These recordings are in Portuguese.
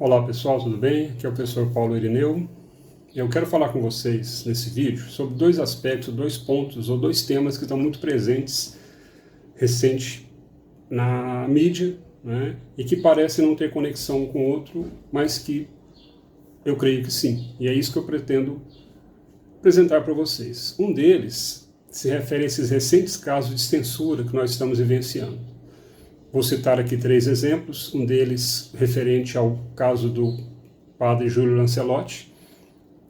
Olá pessoal, tudo bem? Aqui é o professor Paulo Irineu. Eu quero falar com vocês nesse vídeo sobre dois aspectos, dois pontos ou dois temas que estão muito presentes recente na mídia, né? E que parecem não ter conexão um com o outro, mas que eu creio que sim. E é isso que eu pretendo apresentar para vocês. Um deles se refere a esses recentes casos de censura que nós estamos vivenciando. Vou citar aqui 3 exemplos, um deles referente ao caso do padre Júlio Lancelotti,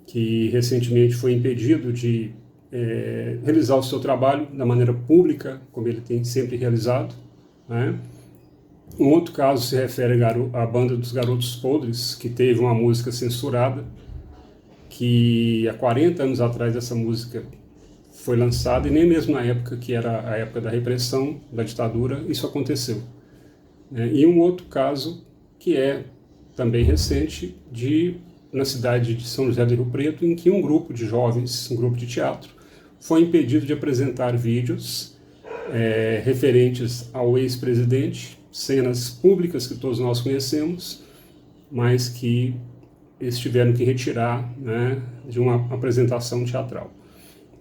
que recentemente foi impedido de realizar o seu trabalho da maneira pública, como ele tem sempre realizado, né? Um outro caso se refere à banda dos Garotos Podres, que teve uma música censurada, que há 40 anos atrás essa música foi lançada, e nem mesmo na época que era a época da repressão, da ditadura, isso aconteceu. E um outro caso, que é também recente, na cidade de São José do Rio Preto, em que um grupo de jovens, um grupo de teatro, foi impedido de apresentar vídeos referentes ao ex-presidente, cenas públicas que todos nós conhecemos, mas que eles tiveram que retirar, né, de uma apresentação teatral.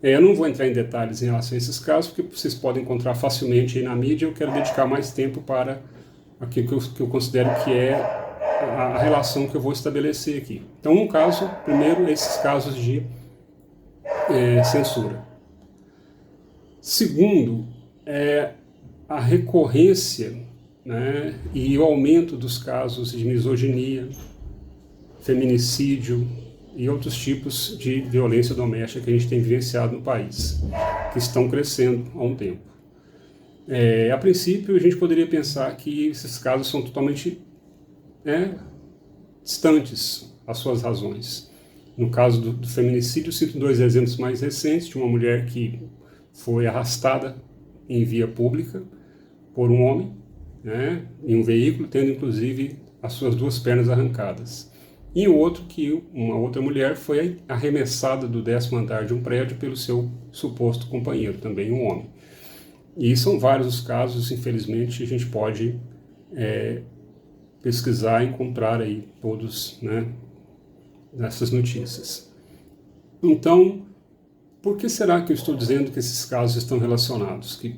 Eu não vou entrar em detalhes em relação a esses casos, porque vocês podem encontrar facilmente aí na mídia. Eu quero dedicar mais tempo para aquilo que eu considero que é a relação que eu vou estabelecer aqui. Então, um caso, primeiro, esses casos de censura. Segundo, a recorrência, né, e o aumento dos casos de misoginia, feminicídio e outros tipos de violência doméstica que a gente tem vivenciado no país, que estão crescendo há um tempo. A princípio, a gente poderia pensar que esses casos são totalmente distantes às suas razões. No caso do feminicídio, cito 2 exemplos mais recentes, de uma mulher que foi arrastada em via pública por um homem, né, em um veículo, tendo inclusive as suas 2 pernas arrancadas. E o outro, que uma outra mulher foi arremessada do 10º andar de um prédio pelo seu suposto companheiro, também um homem. E são vários os casos, infelizmente, a gente pode pesquisar e encontrar aí todos, né, nessas notícias. Então, por que será que eu estou dizendo que esses casos estão relacionados? Que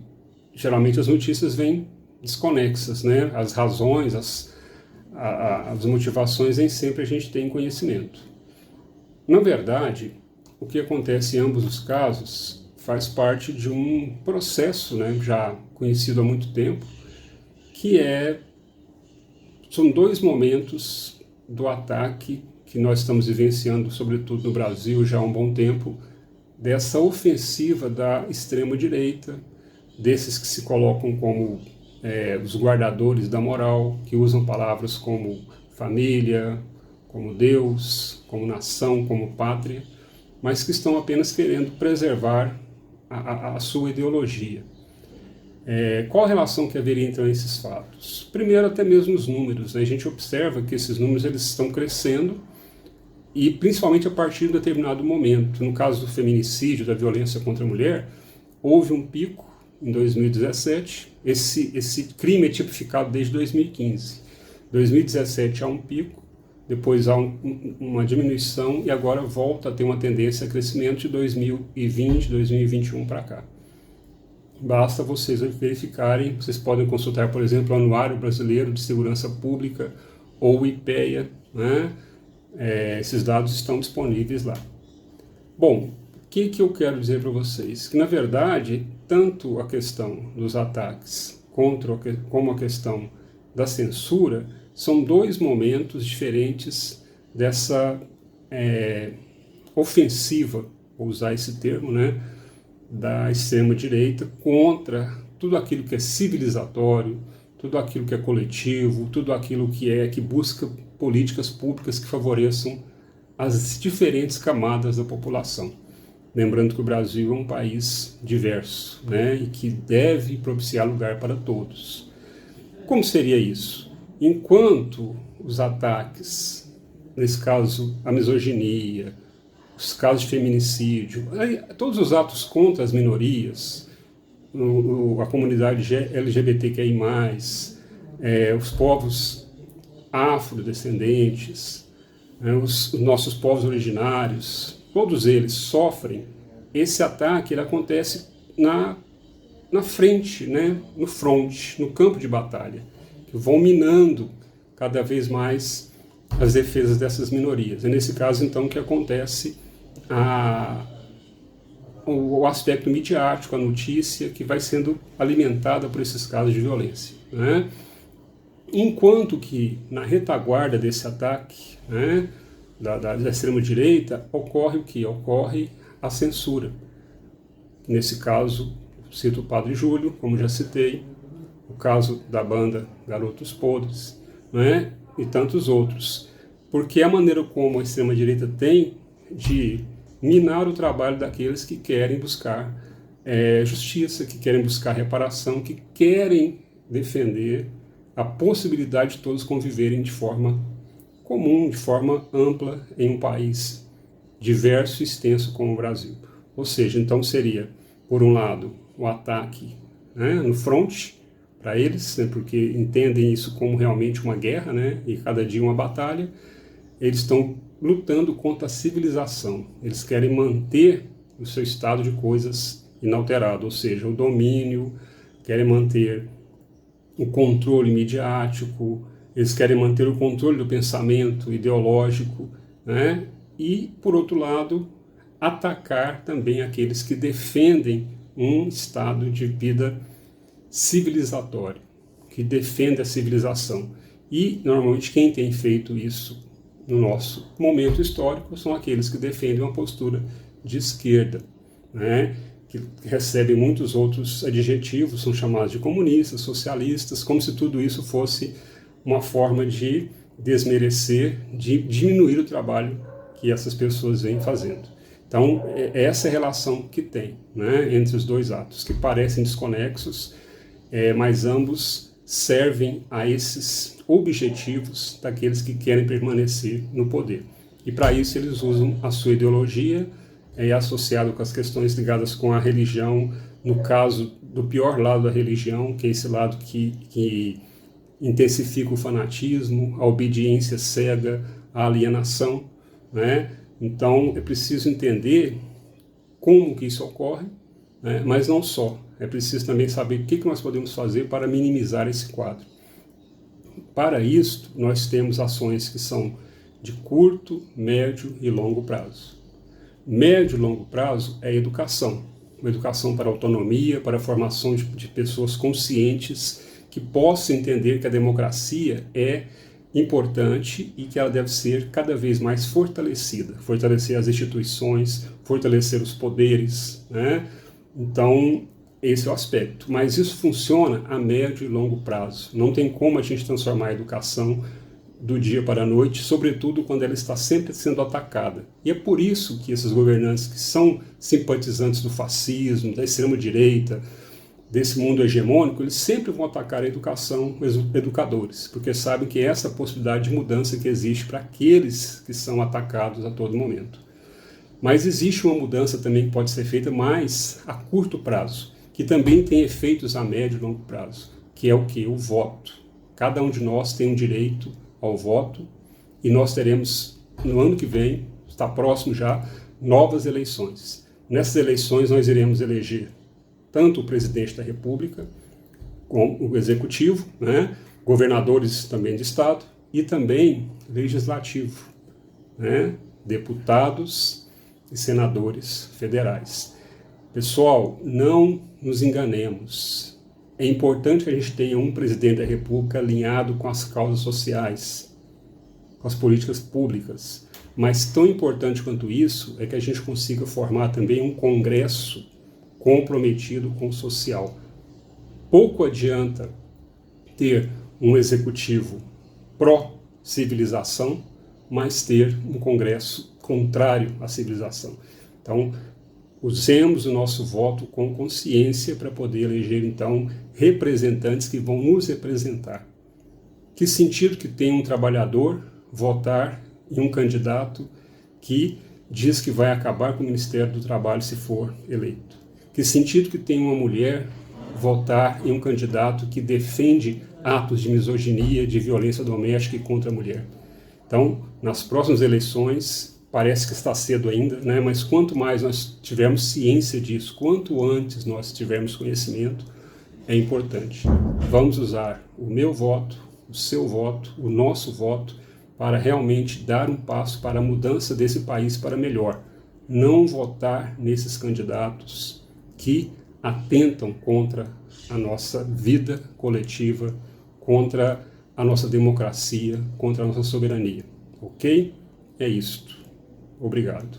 geralmente as notícias vêm desconexas, né? As razões, as motivações, nem sempre a gente tem conhecimento. Na verdade, o que acontece em ambos os casos faz parte de um processo, né, já conhecido há muito tempo, que são 2 momentos do ataque que nós estamos vivenciando, sobretudo no Brasil, já há um bom tempo, dessa ofensiva da extrema-direita, desses que se colocam como os guardadores da moral, que usam palavras como família, como Deus, como nação, como pátria, mas que estão apenas querendo preservar a sua ideologia. Qual a relação que haveria então esses fatos? Primeiro, até mesmo os números, né? A gente observa que esses números eles estão crescendo, e principalmente a partir de um determinado momento. No caso do feminicídio, da violência contra a mulher, houve um pico em 2017, esse crime é tipificado desde 2015. 2017 há um pico, depois há uma diminuição, e agora volta a ter uma tendência a crescimento de 2020, 2021 para cá. Basta vocês verificarem, vocês podem consultar, por exemplo, o Anuário Brasileiro de Segurança Pública, ou o IPEA, né? Esses dados estão disponíveis lá. Bom, o que eu quero dizer para vocês? Que, na verdade, tanto a questão dos ataques como a questão da censura são 2 momentos diferentes dessa ofensiva, vou usar esse termo, né, da extrema-direita contra tudo aquilo que é civilizatório, tudo aquilo que é coletivo, tudo aquilo que busca políticas públicas que favoreçam as diferentes camadas da população. Lembrando que o Brasil é um país diverso, né, e que deve propiciar lugar para todos. Como seria isso? Enquanto os ataques, nesse caso a misoginia, os casos de feminicídio, todos os atos contra as minorias, a comunidade LGBTQI+, os povos afrodescendentes, né, os nossos povos originários, todos eles sofrem. Esse ataque, ele acontece na frente, né, no front, no campo de batalha, que vão minando cada vez mais as defesas dessas minorias. É nesse caso, então, que acontece o aspecto midiático, a notícia que vai sendo alimentada por esses casos de violência, né? Enquanto que na retaguarda desse ataque, né, da extrema-direita, ocorre o que? Ocorre a censura. Nesse caso, cito o Padre Júlio, como já citei, o caso da banda Garotos Podres, né, e tantos outros. Porque a maneira como a extrema-direita tem de minar o trabalho daqueles que querem buscar justiça, que querem buscar reparação, que querem defender a possibilidade de todos conviverem de forma comum, de forma ampla, em um país diverso e extenso como o Brasil. Ou seja, então seria, por um lado, o ataque, né, no front, para eles, né, porque entendem isso como realmente uma guerra, né, e cada dia uma batalha. Eles estão lutando contra a civilização. Eles querem manter o seu estado de coisas inalterado, ou seja, o domínio, querem manter o controle midiático, eles querem manter o controle do pensamento ideológico, né? E, por outro lado, atacar também aqueles que defendem um estado de vida civilizatório, que defende a civilização. E, normalmente, quem tem feito isso no nosso momento histórico são aqueles que defendem uma postura de esquerda, né? Que recebem muitos outros adjetivos, são chamados de comunistas, socialistas, como se tudo isso fosse uma forma de desmerecer, de diminuir o trabalho que essas pessoas vêm fazendo. Então, essa é a relação que tem, né, entre os dois atos, que parecem desconexos, mas ambos servem a esses objetivos daqueles que querem permanecer no poder. E para isso eles usam a sua ideologia, associado com as questões ligadas com a religião, no caso do pior lado da religião, que é esse lado que intensifica o fanatismo, a obediência cega, a alienação, né? Então é preciso entender como que isso ocorre, né? Mas não só, é preciso também saber o que nós podemos fazer para minimizar esse quadro. Para isso, nós temos ações que são de curto, médio e longo prazo. Médio e longo prazo é educação. Uma educação para a autonomia, para a formação de pessoas conscientes que possam entender que a democracia é importante e que ela deve ser cada vez mais fortalecida. Fortalecer as instituições, fortalecer os poderes, né? Então, esse é o aspecto. Mas isso funciona a médio e longo prazo. Não tem como a gente transformar a educação do dia para a noite, sobretudo quando ela está sempre sendo atacada. E é por isso que esses governantes que são simpatizantes do fascismo, da extrema-direita, desse mundo hegemônico, eles sempre vão atacar a educação, os educadores, porque sabem que é essa possibilidade de mudança que existe para aqueles que são atacados a todo momento. Mas existe uma mudança também que pode ser feita mais a curto prazo, que também tem efeitos a médio e longo prazo, que é o que? O voto. Cada um de nós tem um direito ao voto e nós teremos, no ano que vem, está próximo já, novas eleições. Nessas eleições nós iremos eleger tanto o presidente da República, como o executivo, né, governadores também de estado e também legislativo, né, deputados e senadores federais. Pessoal, não nos enganemos. É importante que a gente tenha um presidente da República alinhado com as causas sociais, com as políticas públicas. Mas tão importante quanto isso é que a gente consiga formar também um Congresso comprometido com o social. Pouco adianta ter um executivo pró-civilização, mas ter um Congresso contrário à civilização. Então, usemos o nosso voto com consciência para poder eleger, então, representantes que vão nos representar. Que sentido que tem um trabalhador votar em um candidato que diz que vai acabar com o Ministério do Trabalho se for eleito? Que sentido que tem uma mulher votar em um candidato que defende atos de misoginia, de violência doméstica e contra a mulher. Então, nas próximas eleições, parece que está cedo ainda, né? Mas quanto mais nós tivermos ciência disso, quanto antes nós tivermos conhecimento, é importante. Vamos usar o meu voto, o seu voto, o nosso voto, para realmente dar um passo para a mudança desse país para melhor. Não votar nesses candidatos que atentam contra a nossa vida coletiva, contra a nossa democracia, contra a nossa soberania. Ok? É isto. Obrigado.